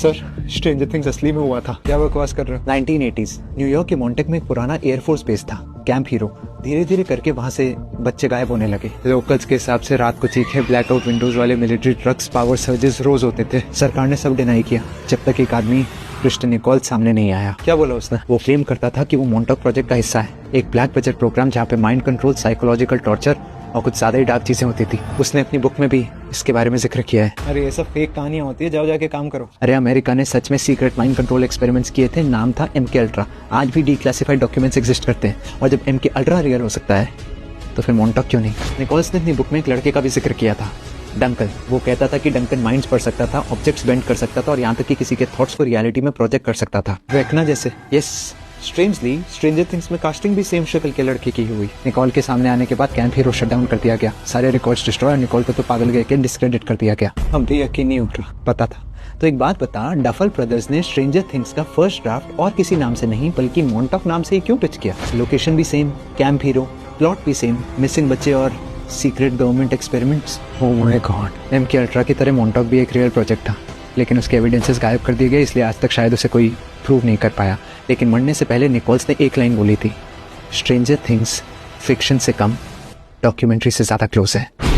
Sir, stranger things असली में हुआ था। क्या बकवास कर रहे हो? 1980s न्यूयॉर्क के मॉन्टेक में एक पुराना एयरफोर्स बेस था, कैंप हीरो। धीरे धीरे करके वहाँ से बच्चे गायब होने लगे। लोकल्स के हिसाब से रात को चीखे, ब्लैकआउट विंडोज वाले मिलिट्री ट्रक्स, पावर सर्जेस रोज होते थे। सरकार ने सब डिनाई किया जब तक एक आदमी क्रिस्टियन निकोल सामने नहीं आया। क्या बोला उसने? वो क्लेम करता था कि वो मॉन्टॉक प्रोजेक्ट का हिस्सा है, एक ब्लैक बजट प्रोग्राम जहाँ पे माइंड कंट्रोल, साइकोलॉजिकल टॉर्चर और कुछ ज्यादा ही डार्क चीजें होती थी। उसने अपनी बुक में भी इसके बारे में जिक्र किया है। अरे ये सब फेक कहानियां होती है, जाओ जाके काम करो। अरे अमेरिका ने सच में सीक्रेट माइंड कंट्रोल एक्सपेरिमेंट्स किए थे, नाम था MK अल्ट्रा। आज भी डीक्लासिफाइड डॉक्यूमेंट्स एग्जिस्ट करते हैं, और जब MK अल्ट्रा रियल हो सकता है तो फिर मॉन्टॉक क्यों नहीं? निकोल्स ने अपनी बुक में एक लड़के का भी जिक्र किया था, डंकन। वो कहता था कि डंकन माइंड्स पढ़ सकता था, ऑब्जेक्ट्स बेंड कर सकता था और यहाँ तक कि किसी के थॉट्स को रियलिटी में प्रोजेक्ट कर सकता था। वेकना जैसे। यस। स्ट्रेंजली स्ट्रेंजर थिंग्स में कास्टिंग भी सेम शक्ल के लड़के की हुई। निकोल के सामने आने के बाद कैंप हीरो शट डाउन कर दिया गया, सारे रिकॉर्ड्स डिस्ट्रॉय और निकोल को तो पागल गए के डिस्क्रेडिट कर दिया गया। हम भी यकीन नहीं उठ रहा। पता था। तो एक बात बता, डफल ब्रदर्स ने स्ट्रेंजर थिंग्स का फर्स्ट ड्राफ्ट और किसी नाम से नहीं बल्कि मॉन्टॉक नाम से ही क्यों पिच किया? लोकेशन भी सेम, कैंप हीरो, प्लॉट भी सेम, मिसिंग बच्चे और secret government experiments. Oh my God. MK ultra की तरह मॉन्टॉक भी एक रियल प्रोजेक्ट था, लेकिन उसके एविडेंसेस गायब कर दिए गए, इसलिए आज तक शायद उसे कोई प्रूव नहीं कर पाया। लेकिन मरने से पहले निकोल्स ने एक लाइन बोली थी, स्ट्रेंजर थिंग्स फिक्शन से कम, डॉक्यूमेंट्री से ज़्यादा क्लोज है।